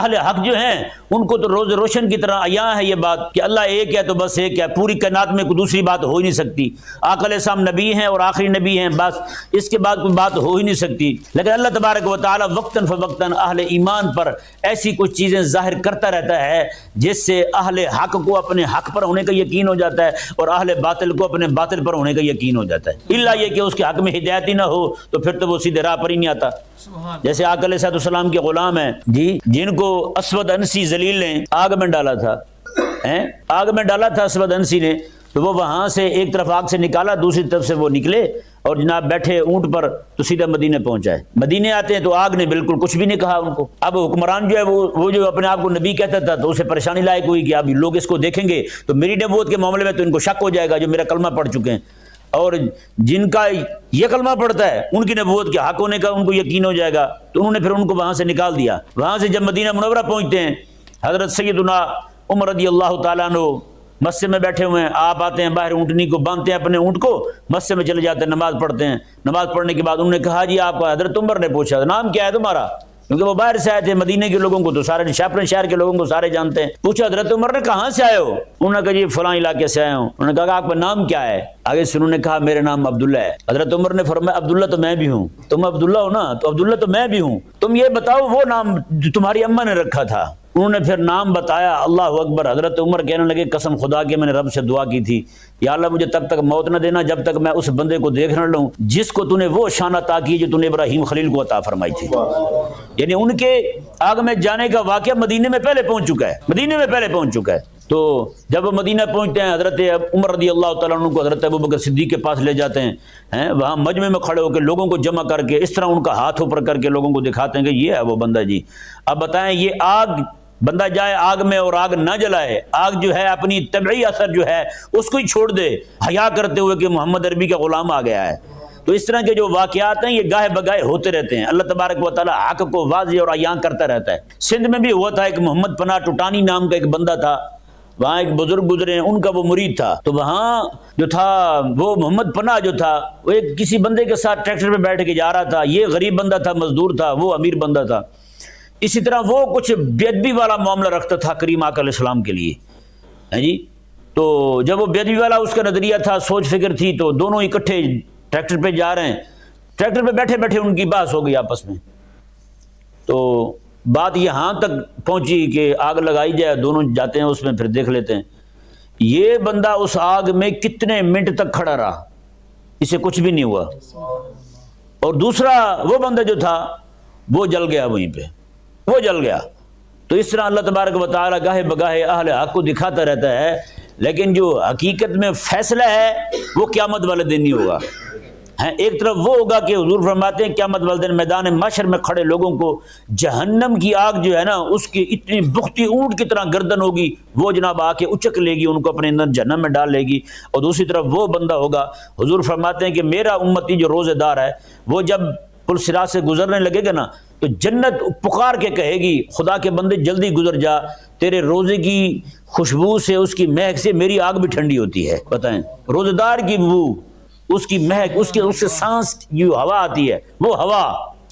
اہل حق جو ہیں ان کو تو روز روشن کی طرح عیاں ہے یہ بات کہ اللہ ایک ہے تو بس ایک ہے، پوری کائنات میں کوئی دوسری بات ہو ہی نہیں سکتی۔ آقا علیہ السلام نبی ہیں اور آخری نبی ہیں، بس اس کے بعد کوئی بات ہو ہی نہیں سکتی۔ لیکن اللہ تبارک و تعالی وقتاً فوقتاً اہل ایمان پر ایسی کچھ چیزیں ظاہر کرتا رہتا ہے جس سے اہل حق کو اپنے حق پر ہونے کا یقین ہو جاتا ہے اور اہل باطل کو اپنے باطل پر ہونے کا یقین ہو جاتا ہے، الا یہ کہ اس کے حق میں ہدایت ہی نہ ہو تو پھر تو وہ سیدھے راہ پر ہی نہیں آتا۔ جیسے آقا علیہ السلام کے غلام ہیں جی، جن کو اسود انسی ذلیل نے آگ میں ڈالا تھا، آگ میں ڈالا تھا اسود انسی نے، تو وہ وہاں سے ایک طرف آگ سے نکالا، دوسری طرف سے وہ نکلے اور جناب بیٹھے اونٹ پر تو سیدھا مدینے پہنچائے۔ مدینے آتے ہیں تو آگ نے بالکل کچھ بھی نہیں کہا ان کو۔ اب حکمران جو ہے وہ جو اپنے آپ کو نبی کہتا تھا تو اسے پریشانی لائق ہوئی کہ اب لوگ اس کو دیکھیں گے تو میری نبوت کے معاملے میں تو ان کو شک ہو جائے گا جو میرا کلمہ پڑھ چکے ہیں، اور جن کا یہ کلمہ پڑھتا ہے ان کی نبوت کے حق ہونے کا ان کو یقین ہو جائے گا۔ تو انہوں نے پھر ان کو وہاں سے نکال دیا۔ وہاں سے جب مدینہ منورہ پہنچتے ہیں، حضرت سیدنا عمر رضی اللہ تعالیٰ عنہ مسجد میں بیٹھے ہوئے ہیں، آپ آتے ہیں باہر، اونٹنی کو باندھتے ہیں اپنے اونٹ کو، مسجد میں چلے جاتے ہیں، نماز پڑھتے ہیں۔ نماز پڑھنے کے بعد انہوں نے کہا جی آپ کا، حضرت عمر نے پوچھا نام کیا ہے تمہارا، کیونکہ وہ باہر سے آئے تھے، مدینے کے لوگوں کو تو سارے شاپرن شہر کے لوگوں کو سارے جانتے ہیں۔ پوچھا حضرت عمر نے کہاں سے آئے ہو؟ انہوں نے کہا جی فلاں علاقے سے آئے ہوں۔ انہوں نے کہا کہ آپ کا نام کیا ہے؟ آگے سے انہوں نے کہا میرا نام عبداللہ ہے۔ حضرت عمر نے فرمایا عبداللہ تو میں بھی ہوں، تم عبداللہ ہو نا، تو عبداللہ تو میں بھی ہوں، تم یہ بتاؤ وہ نام جو تمہاری اماں نے رکھا تھا۔ انہوں نے پھر نام بتایا، اللہ اکبر۔ حضرت عمر کہنے لگے قسم خدا کے میں نے رب سے دعا کی تھی، یا اللہ مجھے تب تک موت نہ دینا جب تک میں اس بندے کو دیکھ نہ لوں جس کو تو نے وہ شان عطا کی جو تو نے ابراہیم خلیل کو عطا فرمائی تھی۔ یعنی ان کے آگ میں جانے کا واقعہ مدینے میں پہلے پہنچ چکا ہے، مدینے میں پہلے پہنچ چکا ہے۔ تو جب وہ مدینہ پہنچتے ہیں، حضرت عمر رضی اللہ تعالیٰ عنہ کو حضرت ابوبکر صدیق کے پاس لے جاتے ہیں، وہاں مجمع میں کھڑے ہو کے لوگوں کو جمع کر کے اس طرح ان کا ہاتھ اوپر کر کے لوگوں کو دکھاتے ہیں کہ یہ ہے وہ بندہ جی۔ اب بتائیں یہ آگ، بندہ جائے آگ میں اور آگ نہ جلائے، آگ جو ہے اپنی طبعی اثر جو ہے اس کو ہی چھوڑ دے حیا کرتے ہوئے کہ محمد عربی کا غلام آ گیا ہے۔ تو اس طرح کے جو واقعات ہیں یہ گاہے بگاہے ہوتے رہتے ہیں۔ اللہ تبارک و تعالی حق کو واضح اور عیاں کرتا رہتا ہے۔ سندھ میں بھی ہوا تھا، ایک محمد پناہ ٹوٹانی نام کا ایک بندہ تھا، وہاں ایک بزرگ گزرے ہیں، ان کا وہ مرید تھا، تو وہاں جو تھا وہ محمد پناہ جو تھا وہ ایک کسی بندے کے ساتھ ٹریکٹر پہ بیٹھ کے جا رہا تھا، یہ غریب بندہ تھا، مزدور تھا، وہ امیر بندہ تھا۔ اسی طرح وہ کچھ بے ادبی والا معاملہ رکھتا تھا کریم آقا علیہ السلام کے لیے، ہے جی۔ تو جب وہ بے ادبی والا اس کا نظریہ تھا، سوچ فکر تھی، تو دونوں اکٹھے ٹریکٹر پہ جا رہے ہیں، ٹریکٹر پہ بیٹھے بیٹھے ان کی بحث ہو گئی آپس میں۔ تو بات یہاں تک پہنچی کہ آگ لگائی جائے، دونوں جاتے ہیں اس میں، پھر دیکھ لیتے ہیں یہ بندہ اس آگ میں کتنے منٹ تک کھڑا رہا، اسے کچھ بھی نہیں ہوا، اور دوسرا وہ بندہ جو تھا وہ جل گیا، وہیں پہ وہ جل گیا۔ تو اس طرح اللہ تبارک و تعالی گاہے بگاہے اہل حق کو دکھاتا رہتا ہے، لیکن جو حقیقت میں فیصلہ ہے وہ قیامت والے دن نہیں ہوگا۔ ایک طرف وہ ہوگا کہ حضور فرماتے ہیں قیامت والے دن میدان محشر میں کھڑے لوگوں کو جہنم کی آگ جو ہے نا اس کی اتنی بختی اونٹ کی طرح گردن ہوگی، وہ جناب آ کے اچک لے گی، ان کو اپنے اندر جہنم میں ڈال لے گی۔ اور دوسری طرف وہ بندہ ہوگا، حضور فرماتے ہیں کہ میرا امتی جو روزے دار ہے وہ جب پل صراط سے گزرنے لگے گا نا تو جنت پکار کے کہے گی خدا کے بندے جلدی گزر جا، تیرے روزے کی خوشبو سے، اس کی مہک سے میری آگ بھی ٹھنڈی ہوتی ہے۔ بتائیں روزے دار کی بو، اس کی مہک، اس سے سانس جو ہوا آتی ہے وہ ہوا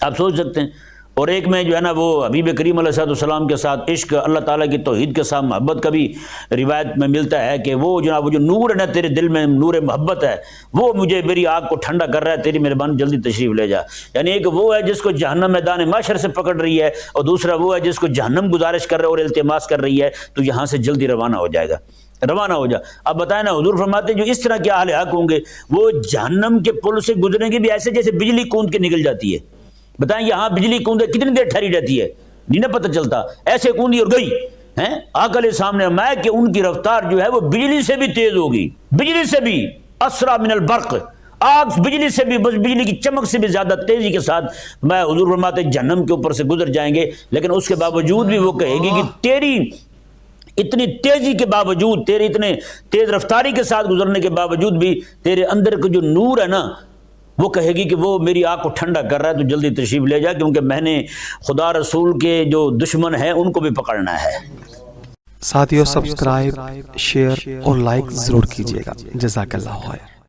آپ سوچ سکتے ہیں۔ اور ایک میں جو ہے نا وہ حبیب کریم علیہ السلام کے ساتھ عشق، اللہ تعالیٰ کی توحید کے ساتھ محبت کا بھی روایت میں ملتا ہے کہ وہ جناب وہ جو نور ہے نا تیرے دل میں، نور محبت ہے، وہ مجھے میری آگ کو ٹھنڈا کر رہا ہے، تیری مہربانی جلدی تشریف لے جا۔ یعنی ایک وہ ہے جس کو جہنم میدان محشر سے پکڑ رہی ہے، اور دوسرا وہ ہے جس کو جہنم گزارش کر رہا ہے اور التماس کر رہی ہے تو یہاں سے جلدی روانہ ہو جائے گا، روانہ ہو جا۔ اب بتائیں نا حضور فرماتے ہیں جو اس طرح کے اہل حق ہوں گے وہ جہنم کے پل سے گزریں گے بھی ایسے جیسے بجلی کوند کے نکل جاتی ہے۔ بتائیں یہاں بجلی کوند کتنی دیر ٹھہری رہتی ہے، نہیں نہ پتہ چلتا، ایسے کوندی اور گئی ہیں۔ آقا علیہ السلام نے میں کہ ان کی رفتار جو ہے وہ بجلی سے بھی تیز ہوگی، بجلی سے بھی اسرع من البرق، آگ بجلی سے بھی، بجلی کی چمک سے بھی زیادہ تیزی کے ساتھ میں حضور فرماتے ہیں جہنم کے اوپر سے گزر جائیں گے۔ لیکن اس کے باوجود بھی وہ کہے گی کہ تیری اتنی تیزی کے باوجود، تیرے اتنے تیز رفتاری کے ساتھ گزرنے کے باوجود بھی تیرے اندر کا جو نور ہے نا وہ کہے گی کہ وہ میری آنکھ کو ٹھنڈا کر رہا ہے، تو جلدی تشریف لے جا، کیونکہ میں نے خدا رسول کے جو دشمن ہیں ان کو بھی پکڑنا ہے۔ ساتھیو سبسکرائب، شیئر اور لائک ضرور کیجیے گا۔ جزاک اللہ خیر۔